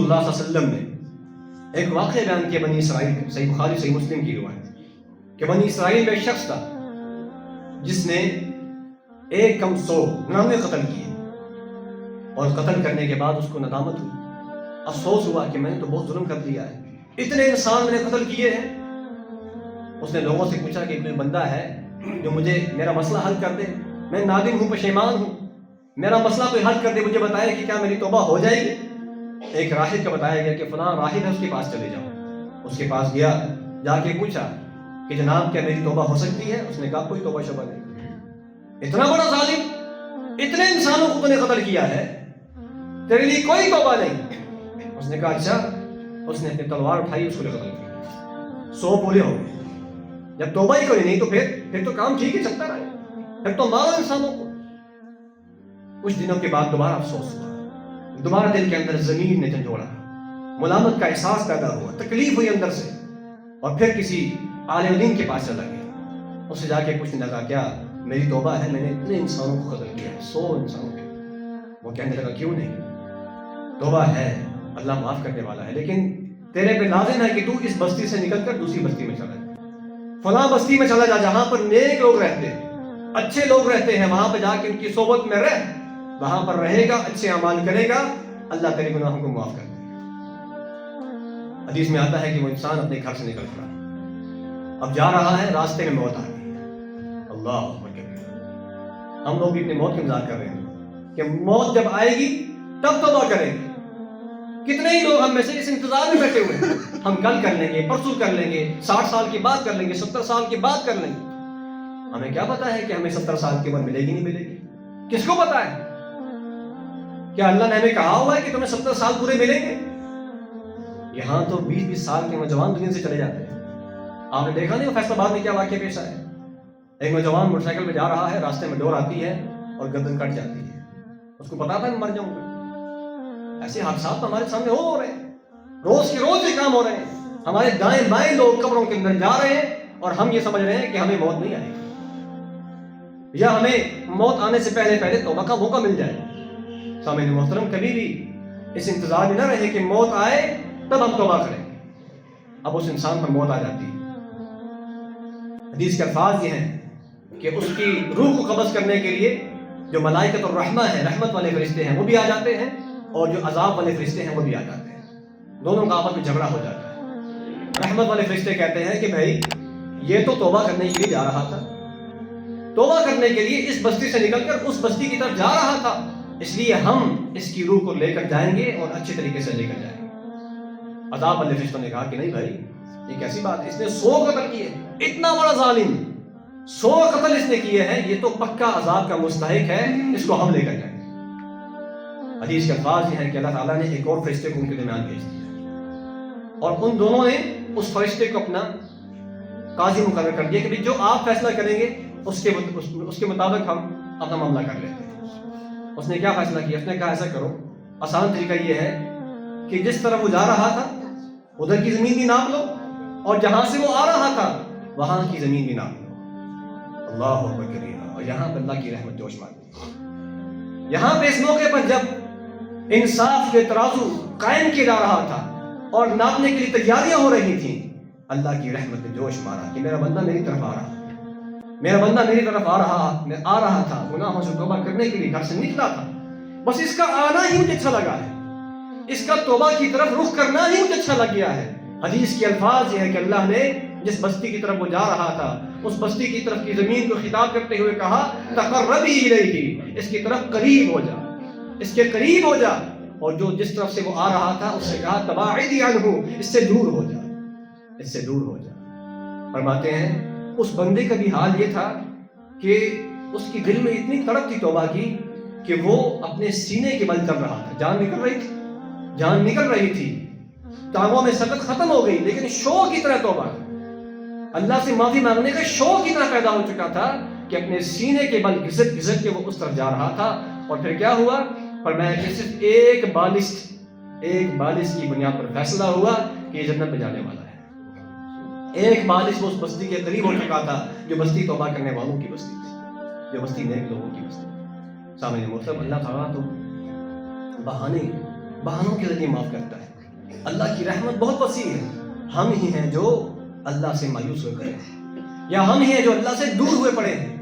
रसूलुल्लाह सल्लल्लाहु अलैहि वसल्लम ने एक वाक़या बयान किया बनी इसराइल में, सही बुखारी सही मुस्लिम की रिवायत कि बनी इसराइल में एक शख्स था जिसने एक कम 199 कत्ल किए और कत्ल करने के बाद उसको नदामत हुई, अफसोस हुआ कि मैंने तो बहुत जुल्म कर दिया है, इतने इंसान मैंने कत्ल किए हैं। उसने लोगों से पूछा कि कोई बंदा है जो मुझे मेरा मसला हल कर दे, मैं नादिम हूँ, पशेमान हूँ, मेरा मसला कोई हल कर दे, मुझे बताए कि क्या मेरी तौबा हो जाएगी। एक राहिब का बताया गया कि फलां राहिब है, उसके पास चले जाओ। उसके पास गया, जाके पूछा कि जनाब क्या मेरी तौबा हो सकती है? उसने कहा कोई तौबा शबा नहीं। इतना बड़ा जालिम, इतने इंसानों को तूने कत्ल किया है, तेरे लिए कोई तौबा नहीं। उसने कहा अच्छा। उसने अपनी तलवार उठाई, उसको कत्ल किया। 100 पूरे हो गए। जब तौबा ही कोई नहीं तो फिर तो काम ठीक ही चलता रहे, फिर तो मारो इंसानों को। कुछ दिनों के बाद दोबारा अफसोस हुआ, दोबारा दिल के अंदर जमीन ने झंझोड़ा, मुलामत का एहसास पैदा हुआ, तकलीफ हुई अंदर से, और फिर किसी आलिम दीन के पास चला गया। उससे जाके पूछने लगा क्या मेरी तौबा है, मैंने इतने इंसानों को कत्ल किया है, 100 इंसानों को। वो कहने लगा क्यों नहीं, तौबा है, अल्लाह माफ करने वाला है, लेकिन तेरे पे लाजिम है कि तू इस बस्ती से निकलकर दूसरी बस्ती में चला जा, फलां बस्ती में चला जा जहां पर नेक लोग रहते हैं, अच्छे लोग रहते हैं, वहां पर जाके उनकी सोबत में रह, वहां पर रहेगा, अच्छे अमाल करेगा, अल्लाह तेरे गुनाहों को माफ कर देगा। हदीस में आता है कि वो इंसान अपने घर से निकल पड़ा, अब जा रहा है, रास्ते में मौत आ गई। अल्लाह अकबर। हम लोग भी अपनी मौत का इंतजार कर रहे हैं कि मौत जब आएगी तब तौबा करेंगे। कितने ही लोग हम में से इस इंतजार में बैठे हुए हैं, हम कल कर लेंगे, परसों कर लेंगे, 60 साल की बात कर लेंगे, 70 साल की बात कर लेंगे। हमें क्या पता है कि हमें 70 साल की उम्र मिलेगी नहीं मिलेगी? किसको पता है? क्या अल्लाह ने हमें कहा हुआ है कि तुम्हें 70 साल पूरे मिलेंगे? यहाँ तो 20-20 साल के नौजवान दुनिया से चले जाते हैं। आपने देखा नहीं फैसलाबाद में क्या वाकया पेश आया? एक नौजवान मोटरसाइकिल पे जा रहा है, रास्ते में डोर आती है और गर्दन कट जाती है। उसको पता था मैं मर जाऊंगा। ऐसे हादसा तो हमारे सामने हो रहे हैं, रोज के रोज ये काम हो रहे हैं। हमारे दाएं बाएं लोग कब्रों के अंदर जा रहे हैं और हम ये समझ रहे हैं कि हमें मौत नहीं आएगी, या हमें मौत आने से पहले पहले तौबा का मौका मिल जाए। सामने मोहतरम, कभी भी इस इंतजार में न रहे कि मौत आए तब हम तौबा करें। अब उस इंसान पर मौत आ जाती है। हदीस के अल्फाज ये हैं कि उसकी रूह को कब्ज़ करने के लिए जो मलाइकतुर रहमा है, रहमत वाले फरिश्ते हैं, वो भी आ जाते हैं, और जो अजाब वाले फरिश्ते हैं वो भी आ जाते हैं। दोनों का आपस में झगड़ा हो जाता है। रहमत वाले फरिश्ते कहते हैं कि भाई ये तो तौबा करने के लिए जा रहा था, तौबा करने के लिए इस बस्ती से निकलकर उस बस्ती की तरफ जा रहा था, इसलिए हम इसकी रूह को लेकर जाएंगे और अच्छे तरीके से लेकर जाएंगे। अजाब वाले फरिश्तों ने कहा कि नहीं भाई, ये कैसी बात है, इसने 100 कत्ल किए, इतना बड़ा जालिम, 100 कत्ल इसने किए हैं, ये तो पक्का अजाब का मुस्तहिक है, इसको हम लेकर जाएंगे। हदीस के अल्फाज ये हैं कि अल्लाह ताला ने एक और फरिश्ते को उनके दरमियान भेज दिया, और उन दोनों ने उस फरिश्ते को अपना काजी मुकर्रर कर दिया कि जो आप फैसला करेंगे उसके मुताबिक हम अपना मामला कर लेते हैं। उसने क्या फैसला किया? उसने कहा ऐसा करो, आसान तरीका ये है कि जिस तरफ वो जा रहा था उधर की जमीन भी नाप लो, और जहां से वो आ रहा था वहां की जमीन भी नाप लो। अल्लाह अकबर कबीरा। और यहाँ पर अल्लाह की रहमत जोश मारती। यहाँ पे इस मौके पर जब इंसाफ के तराजू कायम किया जा रहा था और नापने के लिए तैयारियां हो रही थी, अल्लाह की रहमत ने जोश मारा कि मेरा बंदा मेरी तरफ आ रहा, मेरा बंदा मेरी तरफ आ रहा था, गुनाहों से तौबा करने के लिए घर से निकला था, बस इसका आना ही मुझे अच्छा लगा है, इसका तौबा की तरफ रुख करना ही मुझे अच्छा लग गया है। हदीस के अल्फाज ये है कि अल्लाह ने जिस बस्ती की तरफ वो जा रहा था उस बस्ती की तरफ की जमीन को खिताब करते हुए कहा तक़र्रबी इलैहि, इसकी तरफ करीब हो जा, इसके करीब हो जा, और जो जिस तरफ से वो आ रहा था उससे कहा तबाइदी अन्हु, इससे दूर हो जा, इससे दूर हो जा। फरमाते हैं उस बंदे का भी हाल ये था कि उसकी दिल में इतनी तड़प थी तौबा की कि वो अपने सीने के बल चल रहा था, जान निकल रही थी, टांगों में सकत खत्म हो गई, लेकिन शौक की तरह तौबा, अल्लाह से माफी मांगने का शौक की तरह पैदा हो चुका था कि अपने सीने के बल घिसट घिसट के वो उस तरफ जा रहा था। और फिर क्या हुआ? फरमाया कि सिर्फ एक बालिश की बुनियाद पर फैसला हुआ कि ये जन्नत में जाने वाला है। एक बालिश वो उस बस्ती के करीब हो चुका था, जो बस्ती तौबा करने वालों की बस्ती थी, जो बस्ती नेक लोगों की बस्ती। सामने मतलब अल्लाह ताला तो बहानों के जरिए माफ करता है। اللہ کی رحمت بہت وسیع ہے. ہم ہی ہیں جو اللہ سے مایوس ہوئے پڑے ہیں, یا ہم ہی ہیں جو اللہ سے دور ہوئے پڑے ہیں.